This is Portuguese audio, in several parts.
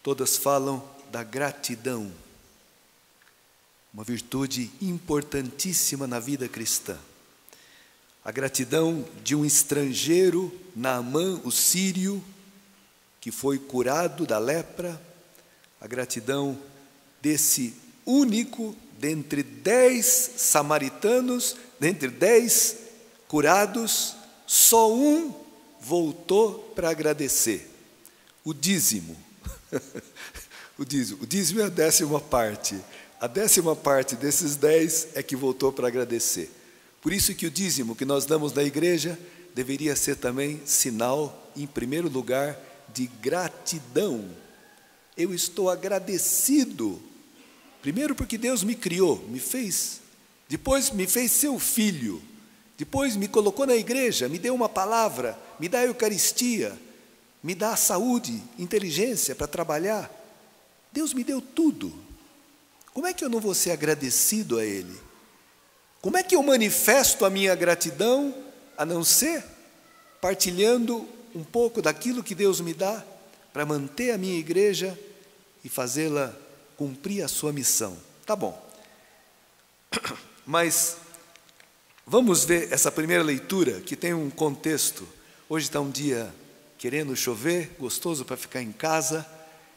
Todas falam da gratidão, uma virtude importantíssima na vida cristã. A gratidão de um estrangeiro, Naamã, o sírio, que foi curado da lepra, a gratidão desse único dentre 10 samaritanos, dentre 10 curados, só um voltou para agradecer: o dízimo. O dízimo é a 10ª parte. A 10ª parte desses 10 é que voltou para agradecer. Por isso que o dízimo que nós damos na igreja deveria ser também sinal, em primeiro lugar, de gratidão. Eu estou agradecido, primeiro porque Deus me criou, me fez, depois me fez seu filho, depois me colocou na igreja, me deu uma palavra, me dá a Eucaristia, me dá saúde, inteligência para trabalhar. Deus me deu tudo. Como é que eu não vou ser agradecido a Ele? Como é que eu manifesto a minha gratidão, a não ser partilhando um pouco daquilo que Deus me dá para manter a minha igreja e fazê-la cumprir a sua missão? Tá bom. Mas vamos ver essa primeira leitura, que tem um contexto. Hoje está um dia querendo chover, gostoso para ficar em casa.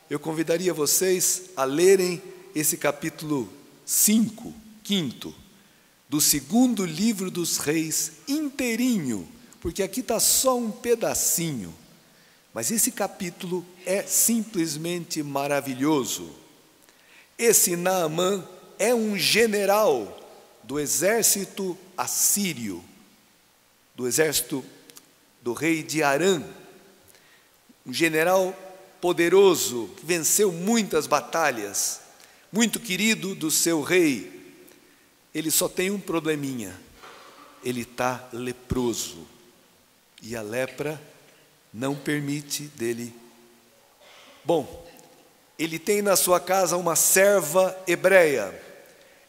Eu convidaria vocês a lerem esse capítulo 5, 5º, do 2º livro dos Reis, inteirinho, porque aqui está só um pedacinho. Mas esse capítulo é simplesmente maravilhoso. Esse Naamã é um general do exército assírio, do exército do rei de Arã, um general poderoso, que venceu muitas batalhas, muito querido do seu rei. Ele só tem um probleminha: ele está leproso, e a lepra não permite dele. Bom, ele tem na sua casa uma serva hebreia.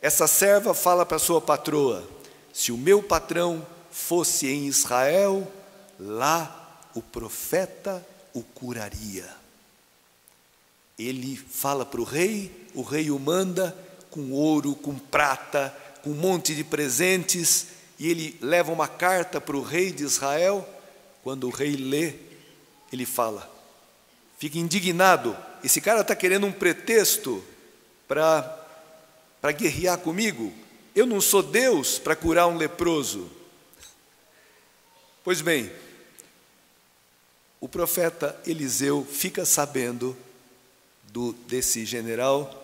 Essa serva fala para sua patroa: se o meu patrão fosse em Israel, lá o profeta o curaria. Ele fala para o rei o manda com ouro, com prata, com um monte de presentes, e ele leva uma carta para o rei de Israel. Quando o rei lê, ele fala, fica indignado: esse cara está querendo um pretexto para guerrear comigo? Eu não sou Deus para curar um leproso. Pois bem, o profeta Eliseu fica sabendo desse general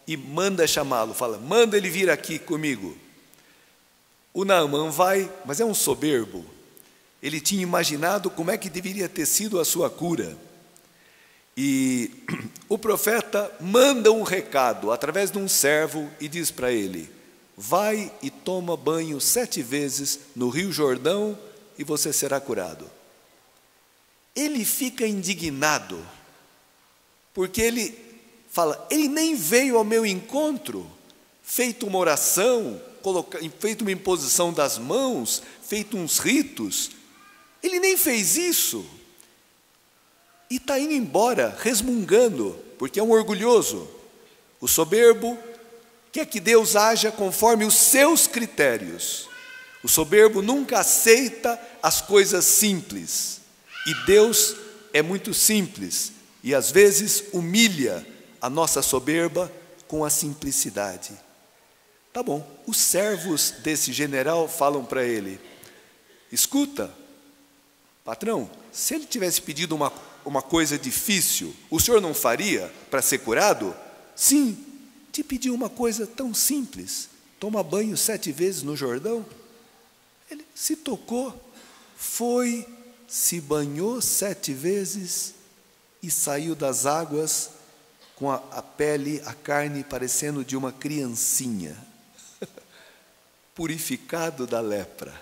e manda chamá-lo, fala: manda ele vir aqui comigo. O Naamã vai, mas é um soberbo. Ele tinha imaginado como é que deveria ter sido a sua cura. E o profeta manda um recado através de um servo e diz para ele: vai e toma banho 7 vezes no Rio Jordão e você será curado. Ele fica indignado, porque ele fala: ele nem veio ao meu encontro, feito uma oração, feito uma imposição das mãos, feito uns ritos. Ele nem fez isso. E está indo embora, resmungando, porque é um orgulhoso. O soberbo quer que Deus haja conforme os seus critérios. O soberbo nunca aceita as coisas simples. E Deus é muito simples e às vezes humilha a nossa soberba com a simplicidade. Tá bom, os servos desse general falam para ele: escuta, patrão, se ele tivesse pedido uma coisa difícil, o senhor não faria para ser curado? Sim, te pediu uma coisa tão simples: toma banho 7 vezes no Jordão. Ele se tocou, foi, se banhou 7 vezes e saiu das águas com a pele, a carne parecendo de uma criancinha, purificado da lepra.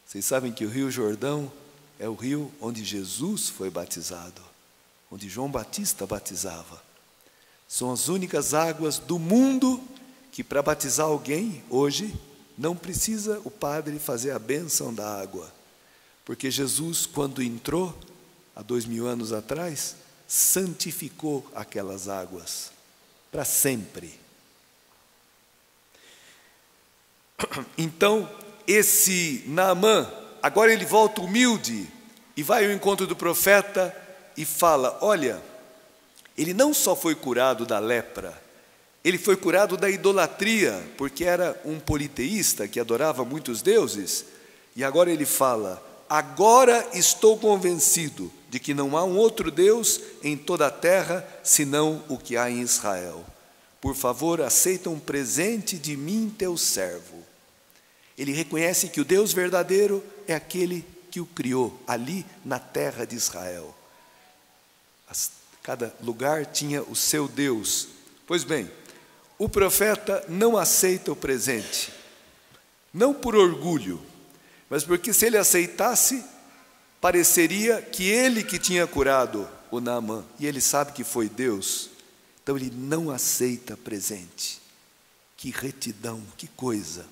Vocês sabem que o Rio Jordão é o rio onde Jesus foi batizado, onde João Batista batizava. São as únicas águas do mundo que, para batizar alguém hoje, não precisa o padre fazer a bênção da água. Porque Jesus, quando entrou, há 2000 anos atrás, santificou aquelas águas para sempre. Então, esse Naamã, agora ele volta humilde e vai ao encontro do profeta e fala: olha, ele não só foi curado da lepra, ele foi curado da idolatria, porque era um politeísta que adorava muitos deuses. E agora ele fala: agora estou convencido de que não há um outro Deus em toda a terra, senão o que há em Israel. Por favor, aceita um presente de mim, teu servo. Ele reconhece que o Deus verdadeiro é aquele que o criou, ali na terra de Israel. Cada lugar tinha o seu Deus. Pois bem, o profeta não aceita o presente, não por orgulho, mas porque se ele aceitasse, pareceria que ele que tinha curado o Naamã, e ele sabe que foi Deus, então ele não aceita presente. Que retidão, que coisa!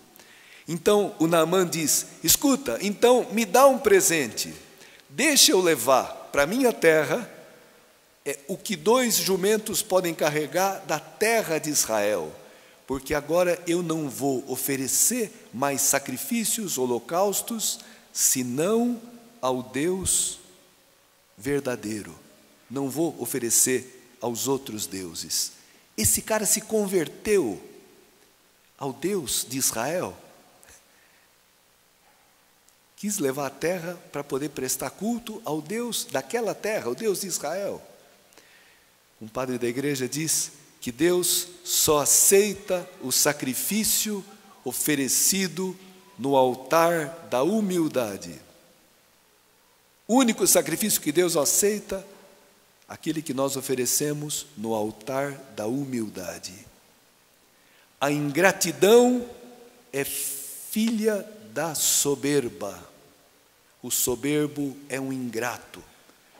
Então o Naamã diz: escuta, então me dá um presente, deixa eu levar para a minha terra o que 2 jumentos podem carregar da terra de Israel, porque agora eu não vou oferecer mais sacrifícios, holocaustos, senão ao Deus verdadeiro. Não vou oferecer aos outros deuses. Esse cara se converteu ao Deus de Israel. Quis levar a terra para poder prestar culto ao Deus daquela terra, ao Deus de Israel. Um padre da igreja diz que Deus só aceita o sacrifício oferecido no altar da humildade. O único sacrifício que Deus aceita, aquele que nós oferecemos no altar da humildade. A ingratidão é filha da soberba. O soberbo é um ingrato.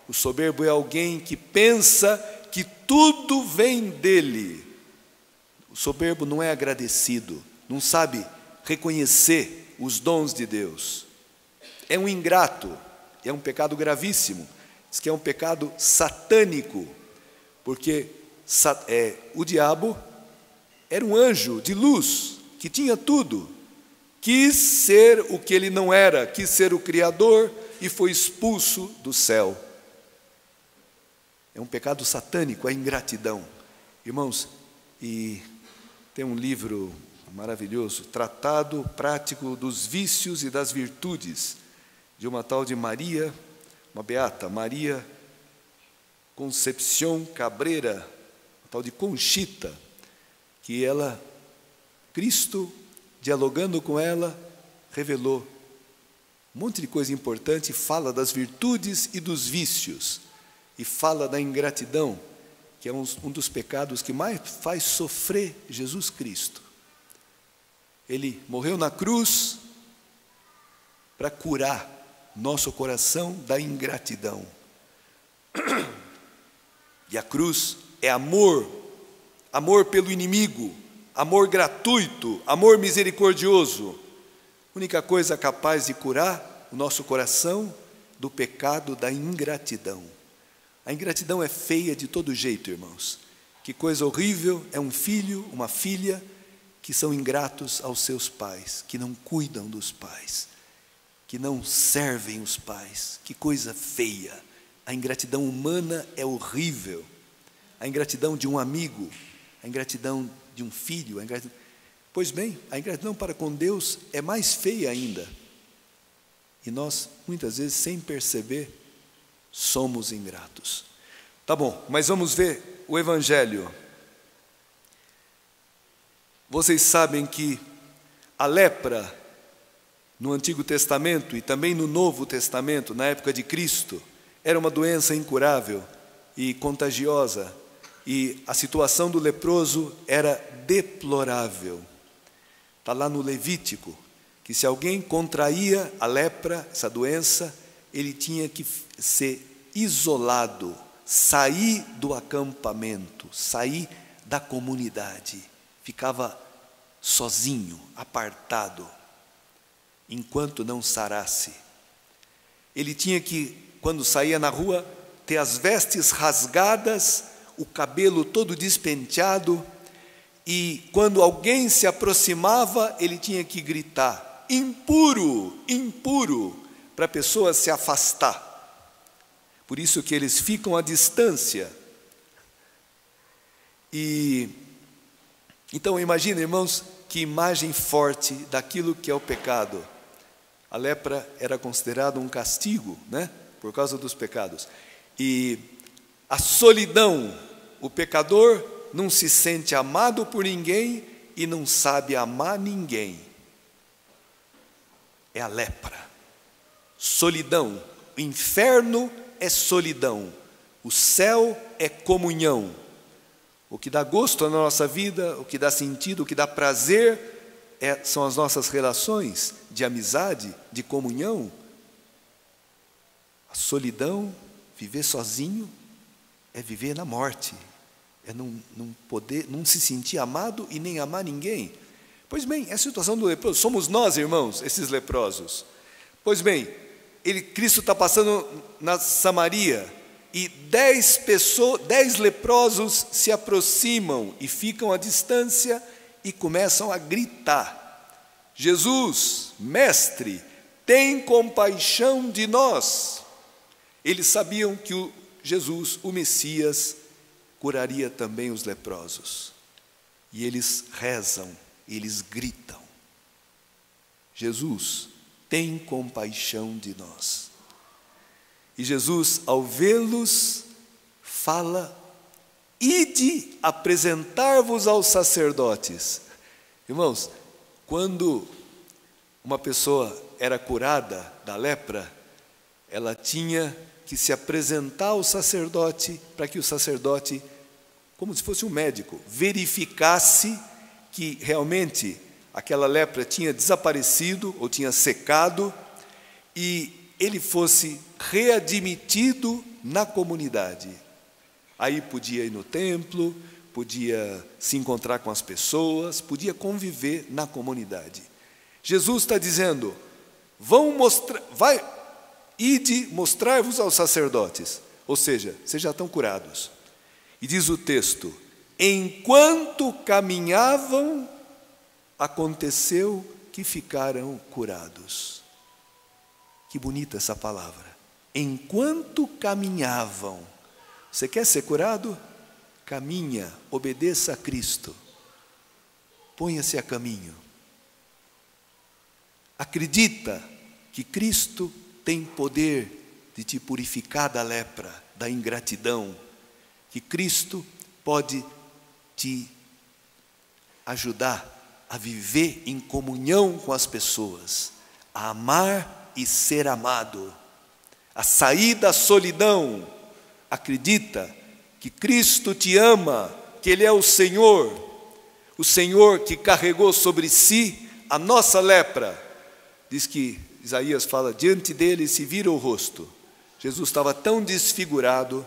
O soberbo é alguém que pensa que tudo vem dele. O soberbo não é agradecido, não sabe reconhecer os dons de Deus. É um ingrato, é um pecado gravíssimo. Diz que é um pecado satânico, porque o diabo era um anjo de luz, que tinha tudo. Quis ser o que ele não era, quis ser o Criador e foi expulso do céu. É um pecado satânico, a ingratidão. Irmãos, e tem um livro maravilhoso, Tratado Prático dos Vícios e das Virtudes, de uma tal de Maria, uma beata, Maria Concepción Cabrera, uma tal de Conchita, que ela, Cristo, dialogando com ela, revelou um monte de coisa importante, fala das virtudes e dos vícios, e fala da ingratidão, que é um dos pecados que mais faz sofrer Jesus Cristo. Ele morreu na cruz para curar nosso coração da ingratidão. E a cruz é amor, amor pelo inimigo, amor gratuito, amor misericordioso. Única coisa capaz de curar o nosso coração do pecado da ingratidão. A ingratidão é feia de todo jeito, irmãos. Que coisa horrível é um filho, uma filha, que são ingratos aos seus pais, que não cuidam dos pais, que não servem os pais. Que coisa feia. A ingratidão humana é horrível. A ingratidão de um amigo, a ingratidão de um filho, pois bem, a ingratidão para com Deus é mais feia ainda. E nós, muitas vezes, sem perceber, somos ingratos. Tá bom, mas vamos ver o Evangelho. Vocês sabem que a lepra, no Antigo Testamento e também no Novo Testamento, na época de Cristo, era uma doença incurável e contagiosa, e a situação do leproso era deplorável. Está lá no Levítico, que se alguém contraía a lepra, essa doença, ele tinha que ser isolado, sair do acampamento, sair da comunidade, ficava sozinho, apartado, enquanto não sarasse. Ele tinha que, quando saía na rua, ter as vestes rasgadas, o cabelo todo despenteado, e quando alguém se aproximava, ele tinha que gritar: impuro, impuro, para a pessoa se afastar. Por isso que eles ficam à distância. E então imagina, irmãos, que imagem forte daquilo que é o pecado. A lepra era considerada um castigo, né? Por causa dos pecados. E a solidão, o pecador não se sente amado por ninguém e não sabe amar ninguém. É a lepra. Solidão. O inferno é solidão. O céu é comunhão. O que dá gosto na nossa vida, o que dá sentido, o que dá prazer, são as nossas relações de amizade, de comunhão. A solidão, viver sozinho, é viver na morte. É não se sentir amado e nem amar ninguém. Pois bem, é a situação do leproso. Somos nós, irmãos, esses leprosos. Pois bem, Cristo está passando na Samaria, e 10 leprosos se aproximam e ficam à distância e começam a gritar: Jesus, mestre, tem compaixão de nós. Eles sabiam que Jesus, o Messias, curaria também os leprosos. E eles rezam, eles gritam: Jesus, tem compaixão de nós. E Jesus, ao vê-los, fala: ide apresentar-vos aos sacerdotes. Irmãos, quando uma pessoa era curada da lepra, ela tinha que se apresentar ao sacerdote, para que o sacerdote, como se fosse um médico, verificasse que realmente aquela lepra tinha desaparecido ou tinha secado, e ele fosse readmitido na comunidade. Aí podia ir no templo, podia se encontrar com as pessoas, podia conviver na comunidade. Jesus está dizendo: ide mostrar-vos aos sacerdotes. Ou seja, vocês já estão curados. E diz o texto: enquanto caminhavam, aconteceu que ficaram curados. Que bonita essa palavra. Enquanto caminhavam. Você quer ser curado? Caminha, obedeça a Cristo. Ponha-se a caminho. Acredita que Cristo tem poder de te purificar da lepra, da ingratidão. Que Cristo pode te ajudar a viver em comunhão com as pessoas, a amar e ser amado, a sair da solidão. Acredita que Cristo te ama, que Ele é o Senhor que carregou sobre si a nossa lepra. Diz que Isaías fala: diante dele se vira o rosto. Jesus estava tão desfigurado,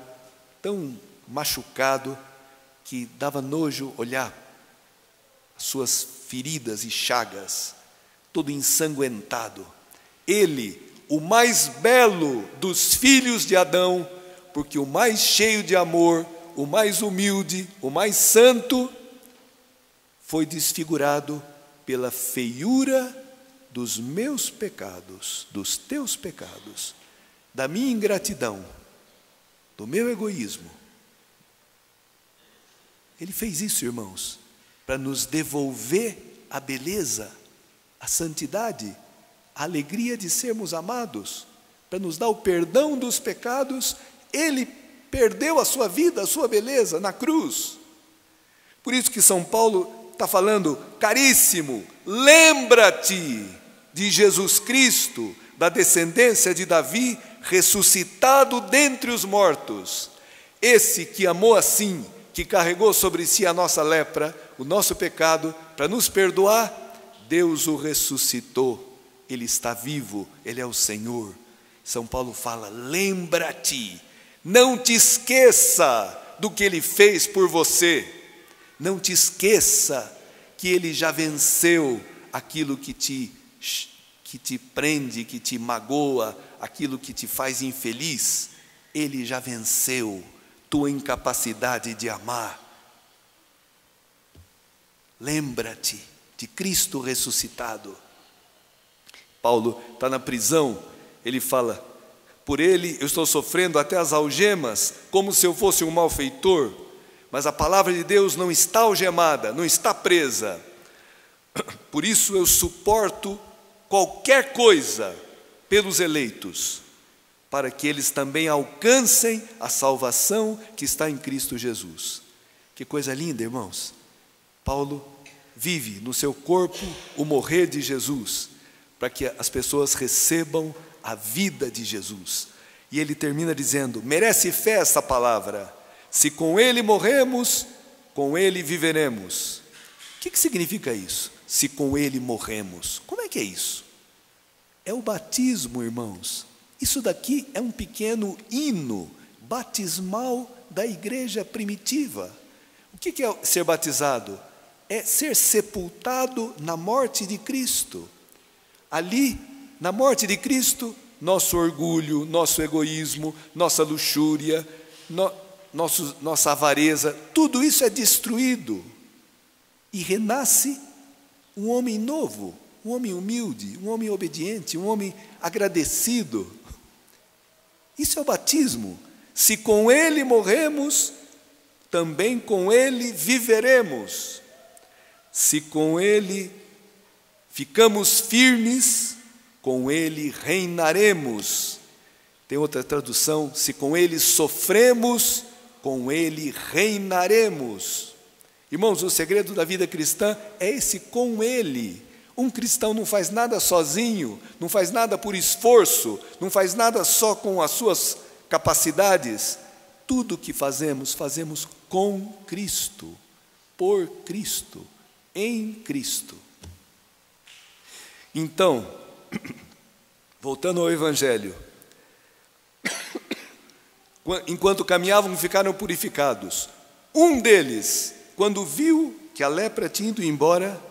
tão machucado, que dava nojo olhar as suas feridas e chagas, todo ensanguentado. Ele, o mais belo dos filhos de Adão, porque o mais cheio de amor, o mais humilde, o mais santo, foi desfigurado pela feiura dos meus pecados, dos teus pecados, da minha ingratidão, do meu egoísmo. Ele fez isso, irmãos, para nos devolver a beleza, a santidade, a alegria de sermos amados, para nos dar o perdão dos pecados. Ele perdeu a sua vida, a sua beleza na cruz. Por isso que São Paulo está falando: caríssimo, lembra-te de Jesus Cristo, da descendência de Davi, ressuscitado dentre os mortos. Esse que amou assim, que carregou sobre si a nossa lepra, o nosso pecado, para nos perdoar, Deus o ressuscitou. Ele está vivo, Ele é o Senhor. São Paulo fala: lembra-te, não te esqueça do que Ele fez por você. Não te esqueça que Ele já venceu aquilo que te prende, que te magoa, aquilo que te faz infeliz. Ele já venceu tua incapacidade de amar. Lembra-te de Cristo ressuscitado. Paulo está na prisão, ele fala: por ele eu estou sofrendo até as algemas, como se eu fosse um malfeitor, mas a palavra de Deus não está algemada, não está presa. Por isso eu suporto qualquer coisa pelos eleitos, para que eles também alcancem a salvação que está em Cristo Jesus. Que coisa linda, irmãos. Paulo vive no seu corpo o morrer de Jesus, para que as pessoas recebam a vida de Jesus. E ele termina dizendo: merece fé essa palavra, se com ele morremos, com ele viveremos. O que significa isso? Se com ele morremos. Como é que é isso? É o batismo, irmãos. Isso daqui é um pequeno hino batismal da igreja primitiva. O que é ser batizado? É ser sepultado na morte de Cristo. Ali, na morte de Cristo, nosso orgulho, nosso egoísmo, nossa luxúria, nossa avareza, tudo isso é destruído. E renasce um homem novo, um homem humilde, um homem obediente, um homem agradecido. Isso é o batismo. Se com ele morremos, também com ele viveremos. Se com ele ficamos firmes, com ele reinaremos. Tem outra tradução: se com ele sofremos, com ele reinaremos. Irmãos, o segredo da vida cristã é esse com ele. Um cristão não faz nada sozinho, não faz nada por esforço, não faz nada só com as suas capacidades. Tudo que fazemos, fazemos com Cristo, por Cristo, em Cristo. Então, voltando ao Evangelho, enquanto caminhavam, ficaram purificados. Um deles, quando viu que a lepra tinha ido embora,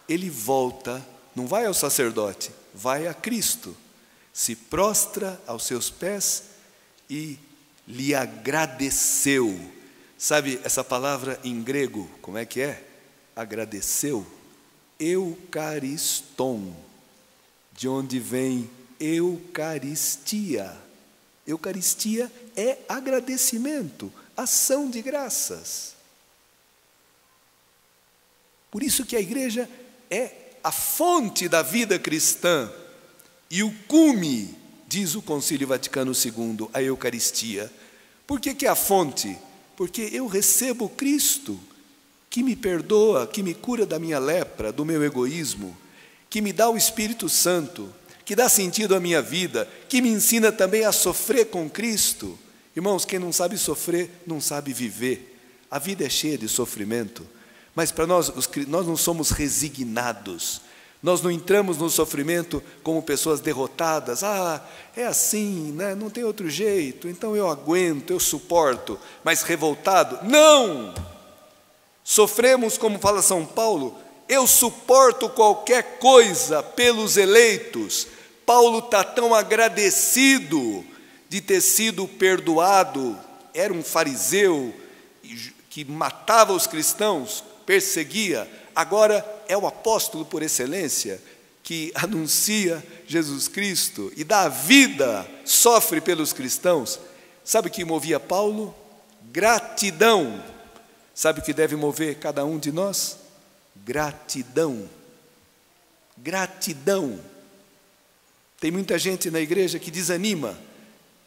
ele volta, não vai ao sacerdote, vai a Cristo, se prostra aos seus pés e lhe agradeceu. Sabe essa palavra em grego, como é que é? Agradeceu. Eucariston, de onde vem Eucaristia. Eucaristia é agradecimento, ação de graças. Por isso que a igreja é a fonte da vida cristã e o cume, diz o Concílio Vaticano II, a Eucaristia. Por que é a fonte? Porque eu recebo Cristo, que me perdoa, que me cura da minha lepra, do meu egoísmo, que me dá o Espírito Santo, que dá sentido à minha vida, que me ensina também a sofrer com Cristo. Irmãos, quem não sabe sofrer, não sabe viver. A vida é cheia de sofrimento, mas para nós não somos resignados. Nós não entramos no sofrimento como pessoas derrotadas. É assim, né? Não tem outro jeito, então eu aguento, eu suporto, mas revoltado? Não! Sofremos, como fala São Paulo, eu suporto qualquer coisa pelos eleitos. Paulo está tão agradecido de ter sido perdoado. Era um fariseu que matava os cristãos, perseguia. Agora é o apóstolo por excelência, que anuncia Jesus Cristo e dá a vida, sofre pelos cristãos. Sabe o que movia Paulo? Gratidão. Sabe o que deve mover cada um de nós? Gratidão. Gratidão. Tem muita gente na igreja que desanima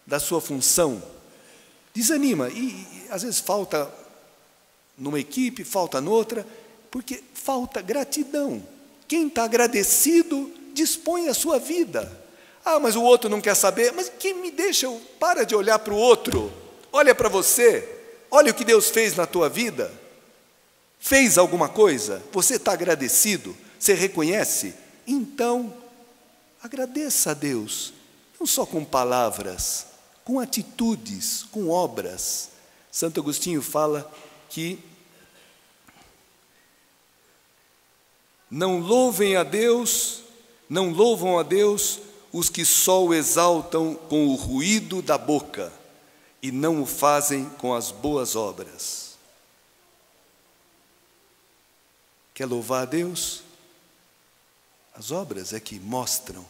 da sua função. Desanima e às vezes falta numa equipe, falta noutra, porque falta gratidão. Quem está agradecido, dispõe a sua vida. Mas o outro não quer saber. Mas quem me deixa, para de olhar para o outro. Olha para você. Olha o que Deus fez na tua vida. Fez alguma coisa? Você está agradecido? Você reconhece? Então, agradeça a Deus. Não só com palavras, com atitudes, com obras. Santo Agostinho fala que não louvam a Deus os que só o exaltam com o ruído da boca, e não o fazem com as boas obras. Quer louvar a Deus? As obras é que mostram,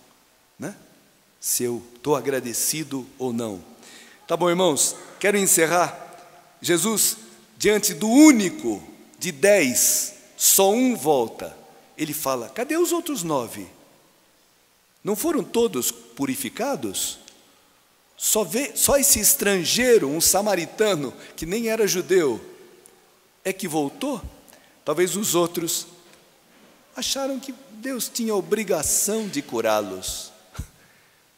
né, se eu estou agradecido ou não. Tá bom, irmãos? Quero encerrar. Jesus, diante do único de 10, só um volta. Ele fala: cadê os outros 9? Não foram todos purificados? Só esse estrangeiro, um samaritano, que nem era judeu, é que voltou? Talvez os outros acharam que Deus tinha a obrigação de curá-los.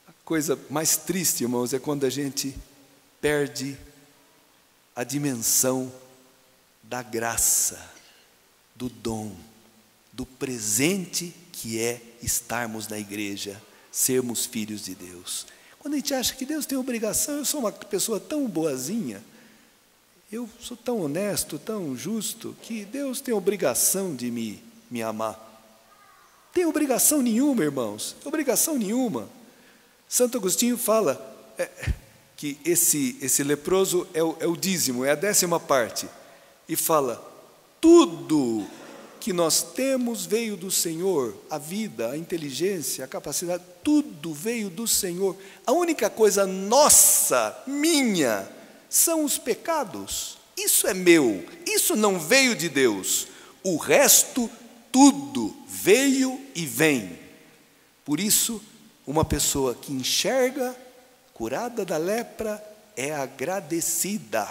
A coisa mais triste, irmãos, é quando a gente perde a dimensão da graça, do dom, do presente que é estarmos na igreja, sermos filhos de Deus. Quando a gente acha que Deus tem obrigação, eu sou uma pessoa tão boazinha, eu sou tão honesto, tão justo, que Deus tem obrigação de me amar. Tem obrigação nenhuma, irmãos, obrigação nenhuma. Santo Agostinho fala que esse leproso é o dízimo, é a 10ª parte, e fala: tudo que nós temos veio do Senhor, a vida, a inteligência, a capacidade, tudo veio do Senhor. A única coisa nossa, minha, são os pecados. Isso é meu, isso não veio de Deus. O resto, tudo veio e vem. Por isso, uma pessoa que enxerga, curada da lepra, é agradecida.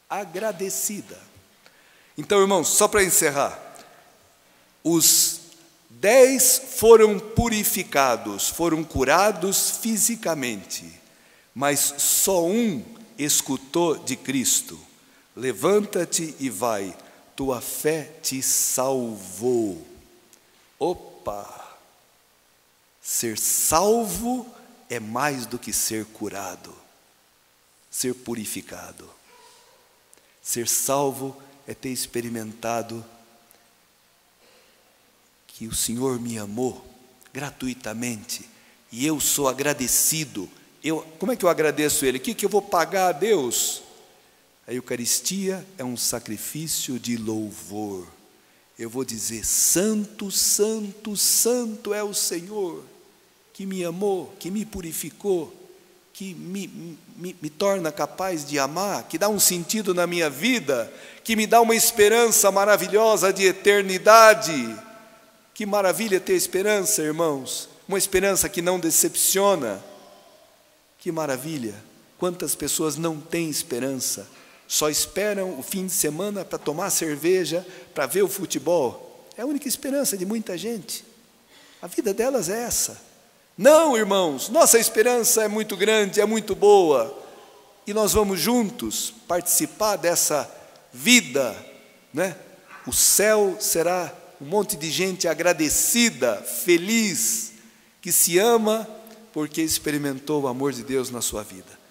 Agradecida. Então, irmãos, só para encerrar, os 10 foram purificados, foram curados fisicamente, mas só um escutou de Cristo: levanta-te e vai, tua fé te salvou. Opa! Ser salvo é mais do que ser curado, ser purificado. Ser salvo é ter experimentado que o Senhor me amou gratuitamente e eu sou agradecido. Como é que eu agradeço Ele? O que eu vou pagar a Deus? A Eucaristia é um sacrifício de louvor. Eu vou dizer: santo, santo, santo é o Senhor, que me amou, que me purificou, que me torna capaz de amar, que dá um sentido na minha vida, que me dá uma esperança maravilhosa de eternidade. Que maravilha ter esperança, irmãos, uma esperança que não decepciona. Que maravilha, quantas pessoas não têm esperança, só esperam o fim de semana para tomar cerveja, para ver o futebol. É a única esperança de muita gente, a vida delas é essa. Não, irmãos, nossa esperança é muito grande, é muito boa, e nós vamos juntos participar dessa vida, né? O céu será um monte de gente agradecida, feliz, que se ama porque experimentou o amor de Deus na sua vida.